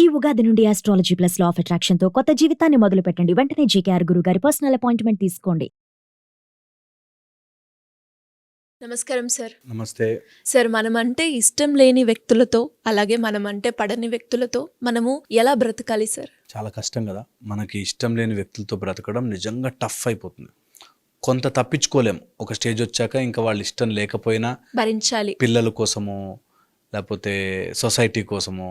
ఈ ఉగాది నుండి astrology plus law of attraction తో కొత్త జీవితాన్ని మొదలు పెట్టండి. వెంటనే జీకేఆర్ గురువు గారి పర్సనల్ అపాయింట్మెంట్ తీసుకోండి. నమస్కారం సార్. నమస్తే. సార్, మనమంటే ఇష్టం లేని వ్యక్తులతో, అలాగే మనమంటే పడని వ్యక్తులతో మనము ఎలా బ్రతకాలి సార్? చాలా కష్టం కదా, మనకి ఇష్టం లేని వ్యక్తులతో బ్రతకడం నిజంగా టఫ్ అయిపోతుంది. కొంత తప్పించుకోలేం, ఒక స్టేజ్ వచ్చాక ఇంకా వాళ్ళు ఇష్టం లేకపోయినా భరించాలి. పిల్లల కోసమో లేకపోతే సొసైటీ కోసమో,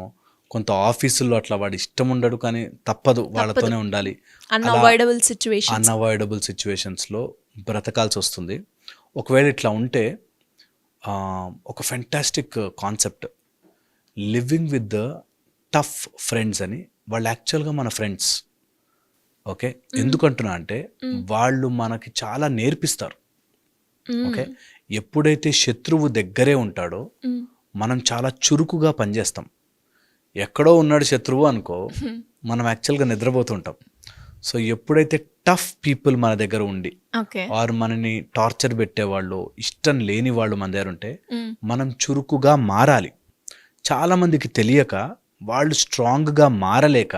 కొంత ఆఫీసుల్లో అట్లా వాడి ఇష్టం ఉండడు కానీ తప్పదు, వాళ్ళతోనే ఉండాలి. అన్అవాయిడబుల్ సిచ్యువేషన్స్లో బ్రతకాల్సి వస్తుంది. ఒకవేళ ఇట్లా ఉంటే ఒక fantastic concept living with the tough friends అని. వాళ్ళు యాక్చువల్గా మన ఫ్రెండ్స్. ఓకే, ఎందుకంటున్నా అంటే వాళ్ళు మనకి చాలా నేర్పిస్తారు. ఓకే, ఎప్పుడైతే శత్రువు దగ్గరే ఉంటాడో మనం చాలా చురుకుగా పనిచేస్తాం. ఎక్కడో ఉన్నాడు శత్రువు అనుకో, మనం యాక్చువల్గా నిద్రపోతుంటాం. సో ఎప్పుడైతే టఫ్ పీపుల్ మన దగ్గర ఉండి వారు మనని టార్చర్ పెట్టేవాళ్ళు, ఇష్టం లేని వాళ్ళు మన దగ్గర ఉంటే మనం చురుకుగా మారాలి. చాలామందికి తెలియక వాళ్ళు స్ట్రాంగ్గా మారలేక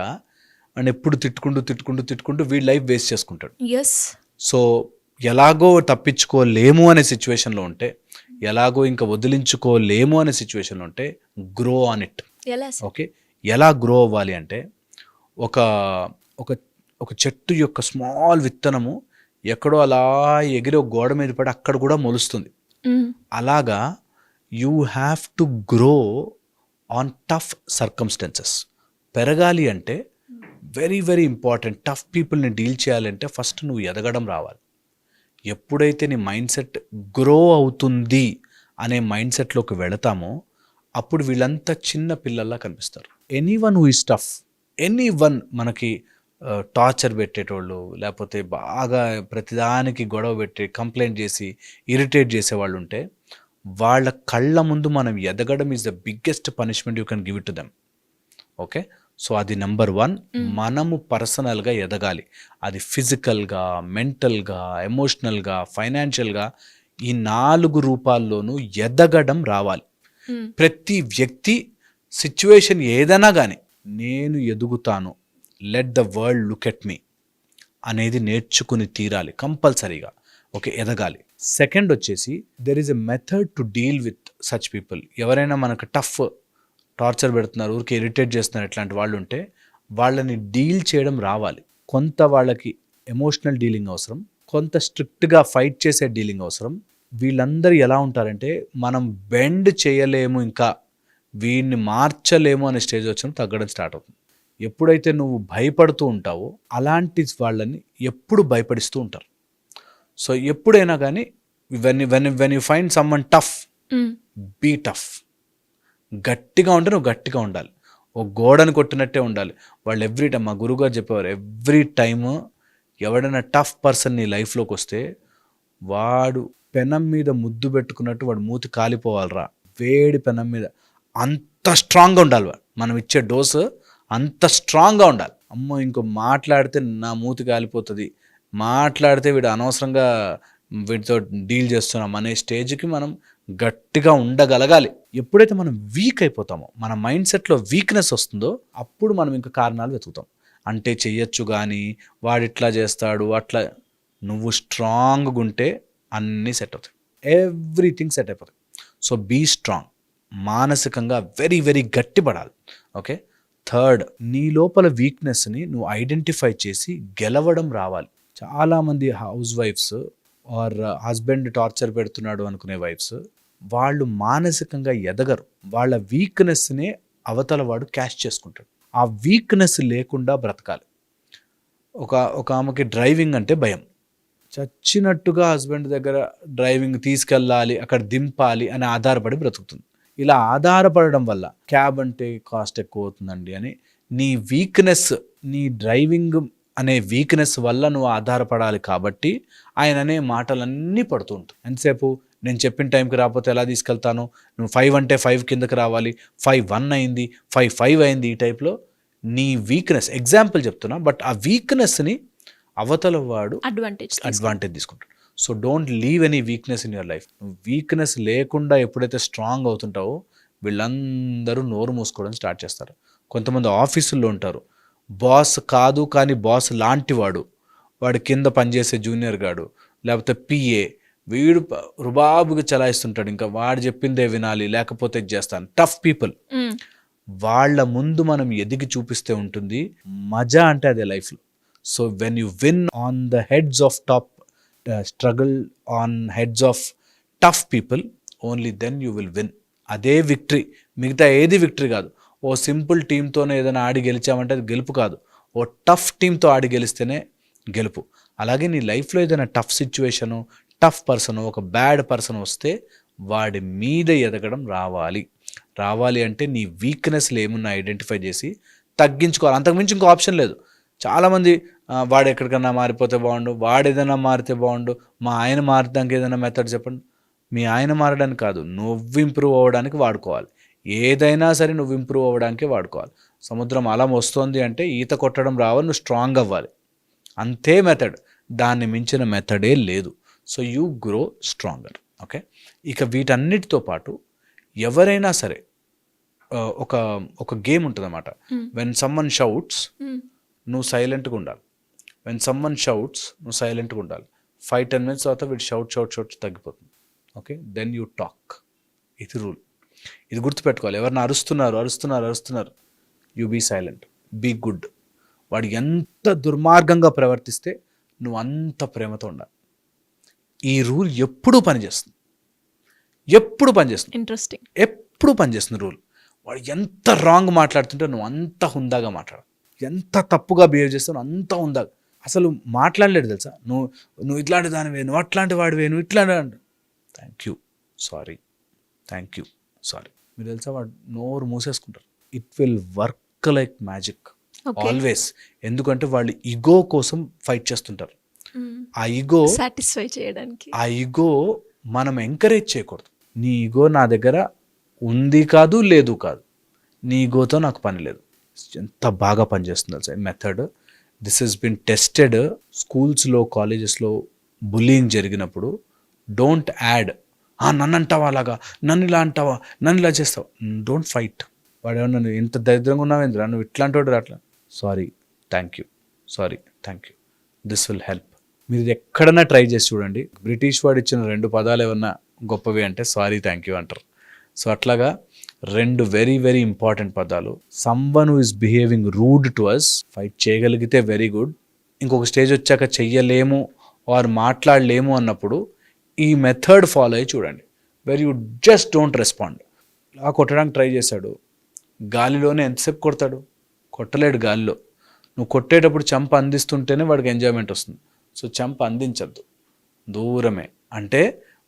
అండ్ ఎప్పుడు తిట్టుకుంటూ వీడి లైఫ్ వేస్ట్ చేసుకుంటాడు. సో ఎలాగో తప్పించుకోలేము అనే సిచ్యువేషన్లో ఉంటే, ఎలాగో ఇంకా వదిలించుకోలేము అనే సిచ్యువేషన్లో ఉంటే గ్రో ఆన్ ఇట్. ఓకే, ఎలా గ్రో అవ్వాలి అంటే ఒక ఒక ఒక చెట్టు యొక్క స్మాల్ విత్తనము ఎక్కడో అలా ఎగిరి ఒక గోడ మీద పడి అక్కడ కూడా మొలుస్తుంది. అలాగా you have to grow on tough circumstances. పెరగాలి అంటే వెరీ వెరీ ఇంపార్టెంట్. టఫ్ పీపుల్ని డీల్ చేయాలంటే ఫస్ట్ నువ్వు ఎదగడం రావాలి. ఎప్పుడైతే నీ మైండ్ సెట్ గ్రో అవుతుంది అనే మైండ్ సెట్లోకి వెళతామో అప్పుడు వీళ్ళంతా చిన్న పిల్లల్లా కనిపిస్తారు. Anyone who is tough, anyone మనకి టార్చర్ పెట్టేటోళ్ళు, లేకపోతే బాగా ప్రతిదానికి గొడవ పెట్టి కంప్లైంట్ చేసి ఇరిటేట్ చేసేవాళ్ళు ఉంటే వాళ్ళ కళ్ళ ముందు మనం ఎదగడం is the biggest punishment you can give it to them. Okay, so అది నెంబర్ 1. మనము పర్సనల్గా ఎదగాలి. అది ఫిజికల్గా, మెంటల్గా, ఎమోషనల్గా, ఫైనాన్షియల్గా, ఈ 4 రూపాల్లోనూ ఎదగడం రావాలి. ప్రతి వ్యక్తి సిచ్యువేషన్ ఏదైనా కానీ నేను ఎదుగుతాను, let the world look at me అనేది నేర్చుకుని తీరాలి కంపల్సరీగా. ఓకే, ఎదగాలి. సెకండ్ వచ్చేసి there is a method to deal with such people. ఎవరైనా మనకు టఫ్ టార్చర్ పెడుతున్నారు, ఊరికి ఇరిటేట్ చేస్తున్నారు, ఇట్లాంటి వాళ్ళు ఉంటే వాళ్ళని డీల్ చేయడం రావాలి. కొంత వాళ్ళకి ఎమోషనల్ డీలింగ్ అవసరం, కొంత స్ట్రిక్ట్గా ఫైట్ చేసే డీలింగ్ అవసరం. వీళ్ళందరూ ఎలా ఉంటారంటే మనం బెండ్ చేయలేము, ఇంకా వీడిని మార్చలేము అనే స్టేజ్ వచ్చినప్పుడు తగ్గడం స్టార్ట్ అవుతుంది. ఎప్పుడైతే నువ్వు భయపడుతూ ఉంటావో అలాంటి వాళ్ళని ఎప్పుడు భయపడిస్తూ ఉంటారు. సో ఎప్పుడైనా కానీ when you find someone tough, be tough. గట్టిగా ఉంటే నువ్వు గట్టిగా ఉండాలి, ఓ గోడని కొట్టినట్టే ఉండాలి. వాళ్ళు ఎవ్రీ టైం, మా గురువుగారు చెప్పేవారు, ఎవ్రీ టైము ఎవడైనా టఫ్ పర్సన్ నీ లైఫ్లోకి వస్తే వాడు పెనం మీద ముద్దు పెట్టుకున్నట్టు వాడు మూతి కాలిపోవాలరా, వేడి పెనం మీద. అంత స్ట్రాంగ్గా ఉండాలి వాడు. మనం ఇచ్చే డోసు అంత స్ట్రాంగ్గా ఉండాలి. అమ్మో ఇంకో మాట్లాడితే నా మూతి కాలిపోతుంది, మాట్లాడితే వీడు అనవసరంగా వీటితో డీల్ చేస్తున్నాం అనే స్టేజ్కి మనం గట్టిగా ఉండగలగాలి. ఎప్పుడైతే మనం వీక్ అయిపోతామో, మన మైండ్ సెట్లో వీక్నెస్ వస్తుందో అప్పుడు మనం ఇంకా కారణాలు వెతుకుతాం. అంటే చెయ్యొచ్చు కానీ వాడిట్లా చేస్తాడు అట్లా. నువ్వు స్ట్రాంగ్గా ఉంటే అన్నీ సెట్ అవుతాయి, ఎవ్రీథింగ్ సెట్ అయిపోతుంది. సో బీ స్ట్రాంగ్, మానసికంగా వెరీ వెరీ గట్టిపడాలి. ఓకే, థర్డ్, నీ లోపల వీక్నెస్ని నువ్వు ఐడెంటిఫై చేసి గెలవడం రావాలి. చాలామంది హౌస్ వైఫ్స్ ఆర్ హస్బెండ్ టార్చర్ పెడుతున్నాడు అనుకునే వైఫ్స్, వాళ్ళు మానసికంగా ఎదగరు. వాళ్ళ వీక్నెస్నే అవతల వాడు క్యాష్ చేసుకుంటాడు. ఆ వీక్నెస్ లేకుండా బ్రతకాలి. ఒక ఆమెకి డ్రైవింగ్ అంటే భయం, చచ్చినట్టుగా హస్బెండ్ దగ్గర డ్రైవింగ్ తీసుకెళ్ళాలి, అక్కడ దింపాలి అని ఆధారపడి బ్రతుకుతుంది. ఇలా ఆధారపడడం వల్ల క్యాబ్ అంటే కాస్ట్ ఎక్కువ అవుతుందండి అని, నీ వీక్నెస్, నీ డ్రైవింగ్ అనే వీక్నెస్ వల్ల నువ్వు ఆధారపడాలి. కాబట్టి ఆయన అనే మాటలన్నీ పడుతూ ఉంటుంది. ఎంతసేపు నేను చెప్పిన టైంకి రాకపోతే ఎలా తీసుకెళ్తాను, నువ్వు 5 అంటే 5 కిందకి రావాలి, 5:1 అయింది, 5:5 అయింది, ఈ టైప్లో నీ వీక్నెస్. ఎగ్జాంపుల్ చెప్తున్నా, బట్ ఆ వీక్నెస్ని అవతల వాడు అడ్వాంటేజ్ తీసుకుంటాడు. So don't leave any weakness in your life. Weakness లేకుండా ఎప్పుడైతే స్ట్రాంగ్ అవుతుంటావో వీళ్ళందరూ నోరు మూసుకోవడం స్టార్ట్ చేస్తారు. కొంతమంది ఆఫీసుల్లో ఉంటారు, బాస్ కాదు కానీ బాస్ లాంటివాడు, వాడి కింద పనిచేసే జూనియర్ గాడు లేకపోతే పిఏ, వీడు రుబాబుగా చలాయిస్తుంటాడు, ఇంకా వాడు చెప్పిందే వినాలి లేకపోతే ఇది చేస్తాను. Tough people. వాళ్ళ ముందు మనం ఎదిగి చూపిస్తే ఉంటుంది మజా అంటే అదే లైఫ్లో. So when you win on the heads of top struggle on heads of tough people, only then you will win. అదే విక్టరీ, మిగతా ఏది విక్టరీ కాదు. ఓ సింపుల్ టీంతోనే ఏదైనా ఆడి గెలిచామంటే అది గెలుపు కాదు, ఓ టఫ్ టీంతో ఆడి గెలిస్తేనే గెలుపు. అలాగే నీ లైఫ్లో ఏదైనా టఫ్ సిచ్యువేషను, టఫ్ పర్సన్, ఒక బ్యాడ్ పర్సన్ వస్తే వాడి మీద ఎదగడం రావాలి అంటే నీ వీక్నెస్లు ఏమున్నా ఐడెంటిఫై చేసి తగ్గించుకోవాలి. అంతకుమించి ఇంకో ఆప్షన్ లేదు. చాలామంది వాడు ఎక్కడికన్నా మారిపోతే బాగుండు, వాడు ఏదైనా మారితే బాగుండు, మా ఆయన మారడానికి ఏదైనా మెథడ్ చెప్పండి. మీ ఆయన మారడానికి కాదు, నువ్వు ఇంప్రూవ్ అవ్వడానికి వాడుకోవాలి. ఏదైనా సరే నువ్వు ఇంప్రూవ్ అవ్వడానికే వాడుకోవాలి. సముద్రం అలం వస్తుంది అంటే ఈత కొట్టడం రావాలి, నువ్వు స్ట్రాంగ్ అవ్వాలి, అంతే మెథడ్. దాన్ని మించిన మెథడే లేదు. So you grow stronger. Okay, ఇక వీటన్నిటితో పాటు ఎవరైనా సరే ఒక గేమ్ ఉంటుంది అన్నమాట. వెన్ సమ్మన్ షౌట్స్ నువ్వు సైలెంట్గా ఉండాలి. వెన్ సమ్మన్ షౌట్స్ నువ్వు సైలెంట్గా ఉండాలి. 5-10 minutes తర్వాత వీడు షౌట్ తగ్గిపోతుంది. Okay, then you talk. ఇది రూల్. ఇది గుర్తుపెట్టుకోవాలి. ఎవరిని అరుస్తున్నారు, you be silent, be good. వాడు ఎంత దుర్మార్గంగా ప్రవర్తిస్తే నువ్వు అంత ప్రేమతో ఉండాలి. ఈ రూల్ ఎప్పుడూ పనిచేస్తుంది. ఇంట్రెస్టింగ్. ఎప్పుడు పనిచేస్తుంది రూల్. వాడు ఎంత రాంగ్ మాట్లాడుతుంటే నువ్వు అంత హుందాగా మాట్లాడాలి. ఎంత తప్పుగా బిహేవ్ చేస్తావు అంత హుందాగా. అసలు మాట్లాడలేడు తెలుసా, నువ్వు ఇట్లాంటి దానివే, నువ్వు అట్లాంటి వాడివే, నువ్వు ఇట్లాంటి థ్యాంక్ యూ సారీ. మీరు తెలుసా, వాడు నోరు మూసేసుకుంటారు. It will work like magic always. ఎందుకంటే వాళ్ళు ఈగో కోసం ఫైట్ చేస్తుంటారు. ఆ ఈగో సాటిస్ఫై చేయడానికి, ఆ ఈగో మనం ఎంకరేజ్ చేయకూడదు. నీ ఈగో నా దగ్గర ఉంది కాదు, లేదు కాదు, నీ ఈగోతో నాకు పని లేదు. ఎంత బాగా పనిచేస్తుంది sir method. This has been tested. స్కూల్స్లో, కాలేజెస్లో బుల్లింగ్ జరిగినప్పుడు డోంట్ యాడ్ నన్ను అంటావా అలాగా, నన్ను ఇలా అంటావా, నన్ను ఇలా చేస్తావా. Don't fight. వాడు ఏమన్నా ఇంత దరిద్రంగా ఉన్నావేంద్రా, నువ్వు ఇట్లాంటి వాడు అట్లా, sorry thank you, this will help. మీరు ఎక్కడైనా ట్రై చేసి చూడండి. బ్రిటిష్ వాడు ఇచ్చిన 2 పదాలు ఏమన్నా గొప్పవి అంటే సారీ థ్యాంక్ యూ అంటారు. సో అట్లాగా 2 వెరీ వెరీ ఇంపార్టెంట్ పదాలు. Someone who is behaving rude to us, fight చేయగలిగితే వెరీ గుడ్. ఇంకొక స్టేజ్ వచ్చాక చెయ్యలేము ఆర్ మాట్లాడలేము అన్నప్పుడు ఈ మెథడ్ ఫాలో అయ్యి చూడండి. Very you just don't respond. ఇలా కొట్టడానికి ట్రై చేశాడు, గాలిలోనే ఎంతసేపు కొడతాడు, కొట్టలేడు గాలిలో. నువ్వు కొట్టేటప్పుడు చంప అందిస్తుంటేనే వాడికి ఎంజాయ్మెంట్ వస్తుంది. సో చంప అందించద్దు, దూరమే. అంటే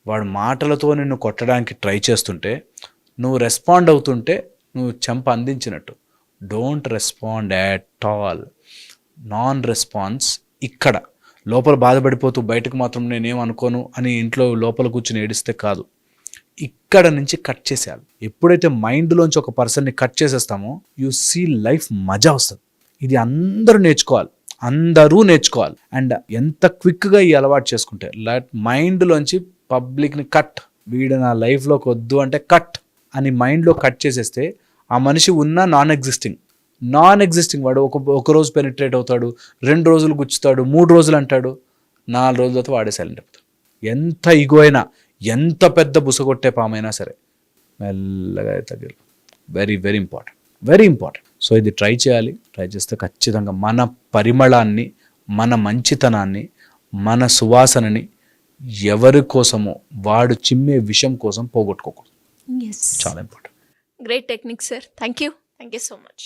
వాడు మాటలతో నిన్ను కొట్టడానికి ట్రై చేస్తుంటే నువ్వు రెస్పాండ్ అవుతుంటే నువ్వు చంప అందించినట్టు. Don't respond at all. Non response. ఇక్కడ లోపల బాధపడిపోతూ బయటకు మాత్రం నేనేం అనుకోను అని ఇంట్లో లోపల కూర్చుని ఏడిస్తే కాదు, ఇక్కడ నుంచి కట్ చేసేయాలి. ఎప్పుడైతే మైండ్లోంచి ఒక పర్సన్ని కట్ చేసేస్తామో యూ సీ లైఫ్ మజా వస్తుంది. ఇది అందరూ నేర్చుకోవాలి. అండ్ ఎంత క్విక్గా ఈ అలవాటు చేసుకుంటే మైండ్లోంచి పబ్లిక్ని కట్, వీడు నా లైఫ్లోకి వద్దు అంటే కట్ అని మైండ్లో కట్ చేసేస్తే ఆ మనిషి ఉన్న నాన్ ఎగ్జిస్టింగ్ వాడు ఒక రోజు పెనిట్రేట్ అవుతాడు, 2 రోజులు గుచ్చుతాడు, 3 రోజులు అంటాడు, 4 రోజుల తర్వాత వాడే సైలెంట్ అయిపోతాడు. ఎంత ఈగో అయినా, ఎంత పెద్ద బుసగొట్టే పామైనా సరే మెల్లగా తగ్గాలి. Very very important. సో ఇది ట్రై చేయాలి. ట్రై చేస్తే ఖచ్చితంగా మన పరిమళాన్ని, మన మంచితనాన్ని, మన సువాసనని ఎవరి కోసమో వాడు చిమ్మే విషయం కోసం పోగొట్టుకోకూడదు. చాలా important. Great technique sir. Thank you so much.